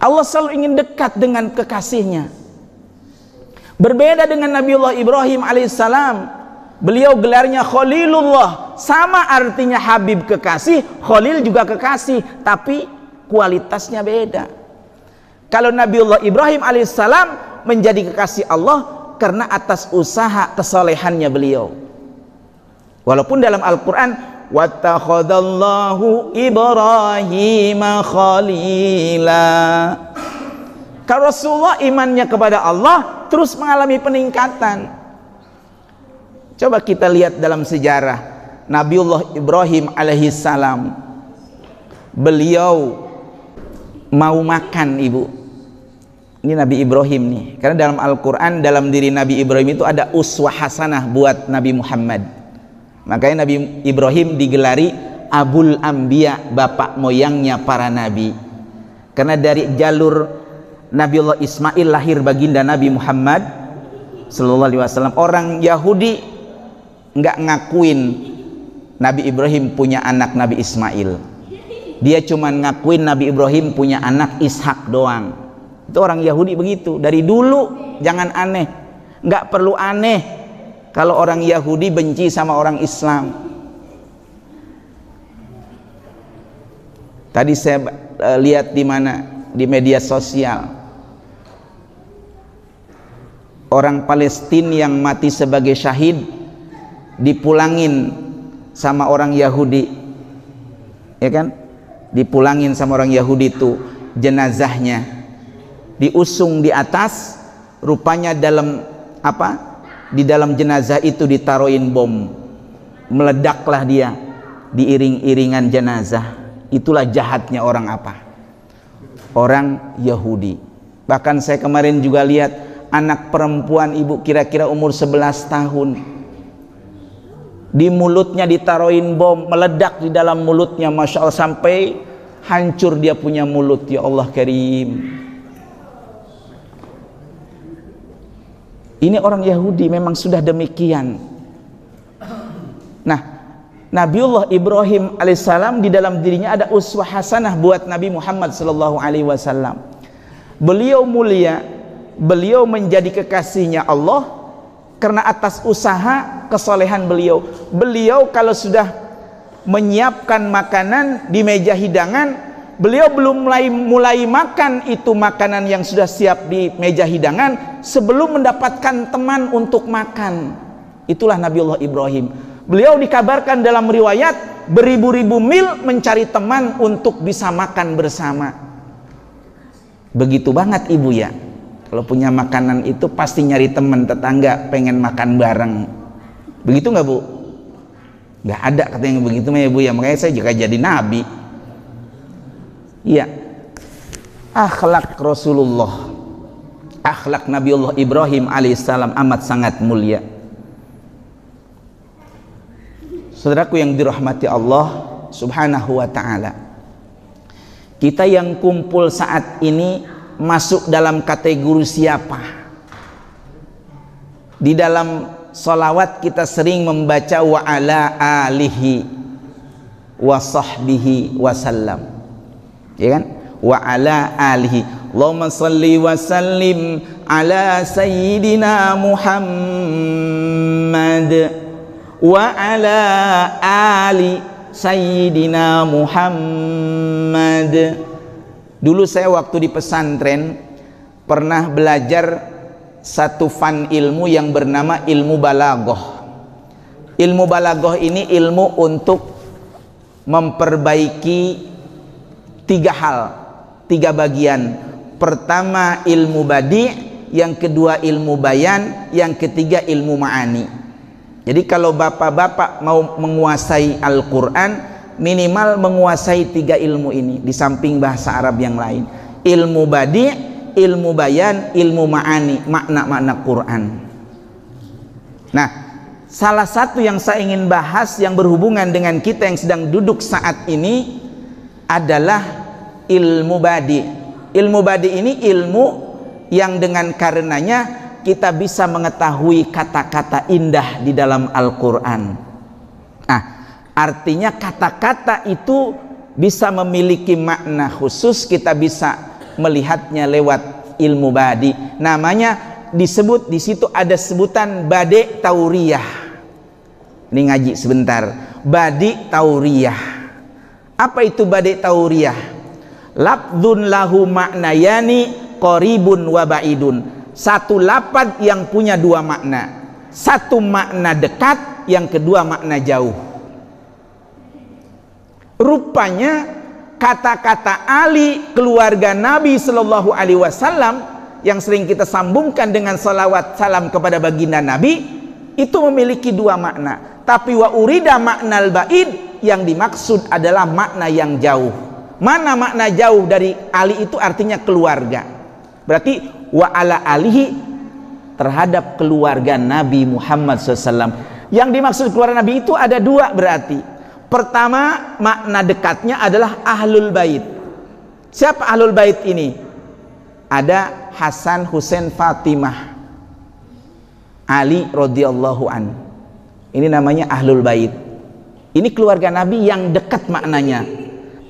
Allah selalu ingin dekat dengan kekasihnya. Berbeda dengan Nabiullah Ibrahim alaihissalam, beliau gelarnya Khalilullah, sama artinya Habib kekasih, Khalil juga kekasih, tapi kualitasnya beda. Kalau Nabiullah Ibrahim alaihissalam menjadi kekasih Allah karena atas usaha kesolehannya beliau. Walaupun dalam Al-Quran, wattakhadallahu Ibrahima khalila. Kalau Rasulullah imannya kepada Allah terus mengalami peningkatan. Coba kita lihat dalam sejarah Nabiullah Ibrahim alaihissalam. Beliau mau makan, ibu. Ini Nabi Ibrahim nih. Karena dalam Al-Quran, dalam diri Nabi Ibrahim itu ada uswah hasanah buat Nabi Muhammad. Makanya Nabi Ibrahim digelari Abul Anbiya, bapak moyangnya para nabi. Karena dari jalur Nabiullah Ismail lahir baginda Nabi Muhammad sallallahu alaihi wasallam. Orang Yahudi nggak ngakuin Nabi Ibrahim punya anak Nabi Ismail. Dia cuma ngakuin Nabi Ibrahim punya anak Ishak doang. Itu orang Yahudi begitu dari dulu. Jangan aneh, nggak perlu aneh kalau orang Yahudi benci sama orang Islam. Tadi saya lihat di mana, di media sosial, orang Palestina yang mati sebagai syahid dipulangin sama orang Yahudi, ya kan? Dipulangin sama orang Yahudi itu jenazahnya, diusung di atas, rupanya dalam apa? Di dalam jenazah itu ditaruhin bom, meledaklah dia diiring-iringan jenazah. Itulah jahatnya orang apa? Orang Yahudi. Bahkan saya kemarin juga lihat anak perempuan, ibu, kira-kira umur 11 tahun, di mulutnya ditaruhin bom, meledak di dalam mulutnya, Masya Allah, sampai hancur dia punya mulut. Ya Allah Karim. Ini orang Yahudi memang sudah demikian. Nah, Nabiullah Ibrahim alaihissalam di dalam dirinya ada uswah hasanah buat Nabi Muhammad sallallahu alaihi wasallam. Beliau mulia, beliau menjadi kekasihnya Allah karena atas usaha kesolehan beliau. Beliau kalau sudah menyiapkan makanan di meja hidangan, beliau belum mulai makan itu makanan yang sudah siap di meja hidangan sebelum mendapatkan teman untuk makan. Itulah Nabiullah Ibrahim. Beliau dikabarkan dalam riwayat beribu-ribu mil mencari teman untuk bisa makan bersama. Begitu banget ibu ya. Kalau punya makanan itu pasti nyari teman tetangga pengen makan bareng. Begitu nggak bu? Nggak ada katanya begitu ya bu ya. Makanya saya juga jadi nabi. Iya. Akhlak Rasulullah, akhlak Nabiullah Ibrahim alaihissalam amat sangat mulia. Saudaraku yang dirahmati Allah subhanahu wa ta'ala, kita yang kumpul saat ini masuk dalam kategori siapa? Di dalam salawat kita sering membaca wa ala alihi wa sahbihi wasallam, ya kan? Wa ala alihi, Allahumma salli wa sallim ala sayyidina Muhammad wa ala ali sayyidina Muhammad. Dulu saya waktu di pesantren pernah belajar satu fan ilmu yang bernama ilmu balaghah. Ilmu balaghah ini ilmu untuk memperbaiki tiga hal, tiga bagian. Pertama ilmu badi', yang kedua ilmu bayan, yang ketiga ilmu ma'ani. Jadi kalau bapak-bapak mau menguasai Al-Quran, minimal menguasai tiga ilmu ini di samping bahasa Arab yang lain. Ilmu badi', ilmu bayan, ilmu ma'ani, makna-makna Quran. Nah, salah satu yang saya ingin bahas yang berhubungan dengan kita yang sedang duduk saat ini adalah ilmu badi'. Ilmu badi' ini ilmu yang dengan karenanya kita bisa mengetahui kata-kata indah di dalam Al-Quran. Nah, artinya kata-kata itu bisa memiliki makna khusus, kita bisa melihatnya lewat ilmu badi. Namanya disebut di situ, ada sebutan badi tauriyah. Ini ngaji sebentar. Badi tauriyah. Apa itu badi tauriyah? Lafdzun lahu maknayani qaribun wa ba'idun. Satu lafaz yang punya dua makna. Satu makna dekat, yang kedua makna jauh. Rupanya kata-kata Ali, keluarga Nabi Shallallahu Alaihi Wasallam, yang sering kita sambungkan dengan salawat salam kepada baginda Nabi, itu memiliki dua makna. Tapi wa urida maknal ba'id, yang dimaksud adalah makna yang jauh. Mana makna jauh dari Ali itu? Artinya keluarga. Berarti wa ala alihi, terhadap keluarga Nabi Muhammad SAW. Yang dimaksud keluarga Nabi itu ada dua berarti. Pertama, makna dekatnya adalah Ahlul Bait. Siapa Ahlul Bait ini? Ada Hasan, Husain, Fatimah, Ali radhiyallahu an. Ini namanya Ahlul Bait. Ini keluarga Nabi yang dekat maknanya.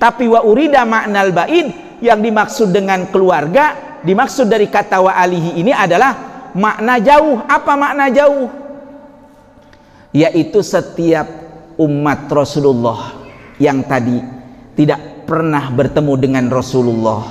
Tapi wa urida maknal bait, yang dimaksud dengan keluarga, dimaksud dari kata wa alihi ini adalah makna jauh. Apa makna jauh? Yaitu setiap umat Rasulullah yang tadi tidak pernah bertemu dengan Rasulullah,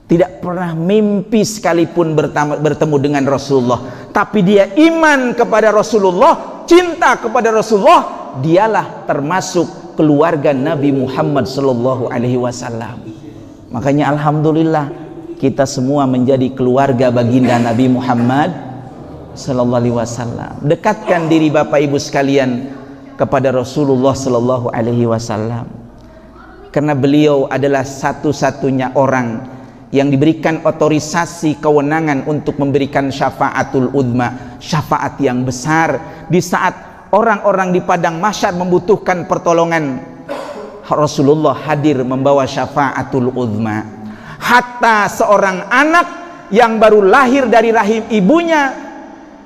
tidak pernah mimpi sekalipun bertemu dengan Rasulullah, tapi dia iman kepada Rasulullah, cinta kepada Rasulullah, dialah termasuk keluarga Nabi Muhammad sallallahu alaihi wasallam. Makanya alhamdulillah, kita semua menjadi keluarga baginda Nabi Muhammad sallallahu alaihi wasallam. Dekatkan diri Bapak Ibu sekalian kepada Rasulullah sallallahu alaihi wasallam, karena beliau adalah satu-satunya orang yang diberikan otorisasi kewenangan untuk memberikan syafaatul uzma, syafaat yang besar. Di saat orang-orang di padang mahsyar membutuhkan pertolongan, Rasulullah hadir membawa syafaatul uzma. Hatta seorang anak yang baru lahir dari rahim ibunya,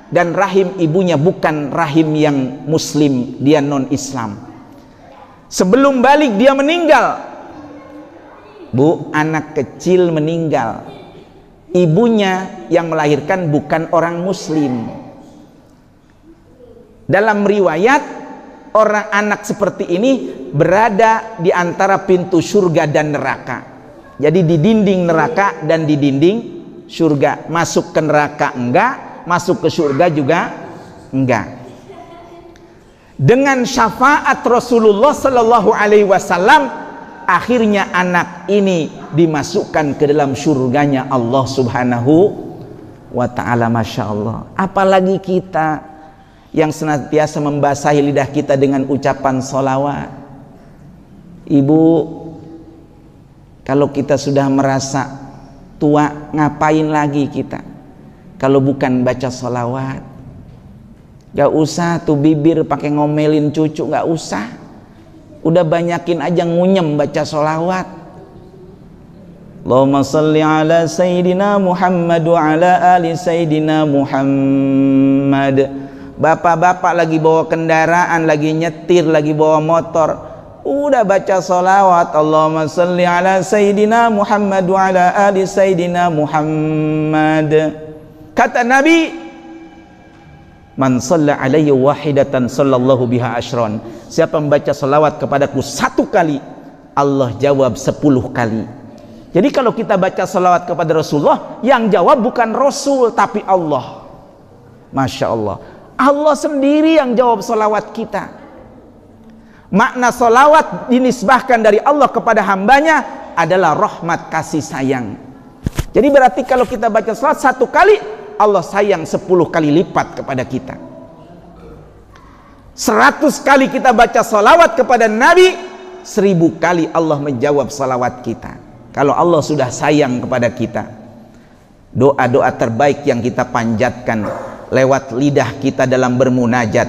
dan rahim ibunya bukan rahim yang muslim, dia non-Islam, sebelum balik dia meninggal. Bu, anak kecil meninggal, ibunya yang melahirkan bukan orang muslim. Dalam riwayat, orang anak seperti ini berada di antara pintu surga dan neraka. Jadi di dinding neraka dan di dinding surga. Masuk ke neraka enggak, masuk ke surga juga enggak. Dengan syafaat Rasulullah sallallahu alaihi wasallam, akhirnya anak ini dimasukkan ke dalam surganya Allah Subhanahu wa ta'ala. Masya Allah. Apalagi kita yang senantiasa membasahi lidah kita dengan ucapan sholawat. Ibu, kalau kita sudah merasa tua, ngapain lagi kita kalau bukan baca sholawat? Gak usah tuh bibir pakai ngomelin cucu, gak usah. Udah banyakin aja ngunyem baca sholawat. Allahumma salli ala Sayyidina Muhammad wa ala ali Sayyidina Muhammad. Bapak-bapak lagi bawa kendaraan, lagi nyetir, lagi bawa motor, udah baca sholawat. Allahumma salli ala Sayyidina Muhammad wa ala ali Sayyidina Muhammad. Kata Nabi, man shalla alayya wahidatan sallallahu biha asyran. Siapa membaca salawat kepadaku satu kali, Allah jawab 10 kali. Jadi kalau kita baca salawat kepada Rasulullah, yang jawab bukan Rasul tapi Allah. Masya Allah, Allah sendiri yang jawab salawat kita. Makna salawat dinisbahkan dari Allah kepada hambanya adalah rahmat, kasih sayang. Jadi berarti kalau kita baca salawat satu kali, Allah sayang 10 kali lipat kepada kita. 100 kali kita baca salawat kepada Nabi, 1000 kali Allah menjawab salawat kita. Kalau Allah sudah sayang kepada kita, doa-doa terbaik yang kita panjatkan lewat lidah kita dalam bermunajat,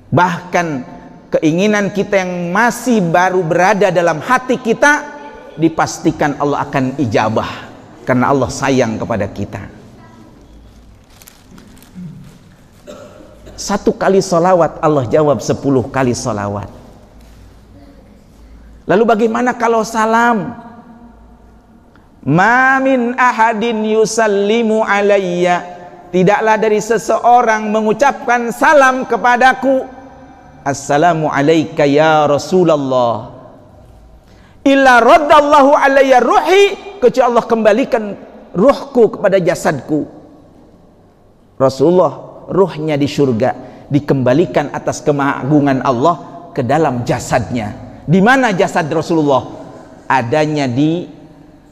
bahkan keinginan kita yang masih baru berada dalam hati kita, dipastikan Allah akan ijabah karena Allah sayang kepada kita. 1 kali salawat Allah jawab 10 kali salawat. Lalu bagaimana kalau salam? Ma min ahadin yusallimu alayya, tidaklah dari seseorang mengucapkan salam kepadaku, assalamu alayka ya Rasulullah, illa raddallahu alayya ruhi, kecuali Allah kembalikan ruhku kepada jasadku. Rasulullah ruhnya di surga, dikembalikan atas kemahagungan Allah ke dalam jasadnya. Di mana jasad Rasulullah? Adanya di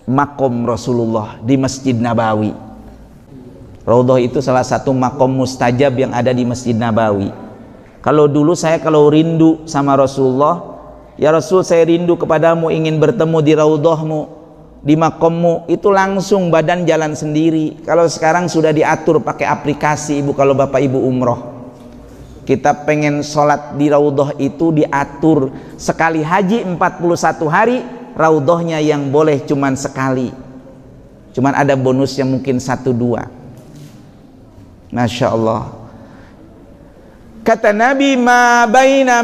makom Rasulullah di Masjid Nabawi. Raudhah itu salah satu makom mustajab yang ada di Masjid Nabawi. Kalau dulu saya kalau rindu sama Rasulullah, ya Rasul saya rindu kepadamu, ingin bertemu di raudhahmu, di makommu, itu langsung badan jalan sendiri. Kalau sekarang sudah diatur pakai aplikasi ibu, kalau bapak ibu umroh. Kita pengen sholat di raudhah itu diatur, sekali haji 41 hari, raudhahnya yang boleh cuman sekali, cuman ada bonusnya mungkin 1-2. Masya Allah. Kata Nabi, ma baina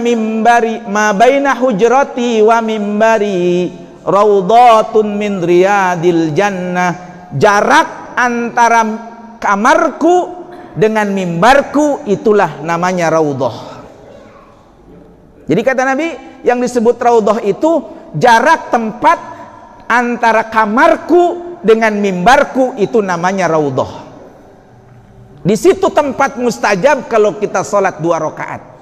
hujrati wa mimbari raudhatun min riyadil jannah. Jarak antara kamarku dengan mimbarku itulah namanya raudhah. Jadi kata Nabi, yang disebut raudhah itu jarak tempat antara kamarku dengan mimbarku, itu namanya raudhah. Di situ tempat mustajab kalau kita sholat 2 rakaat.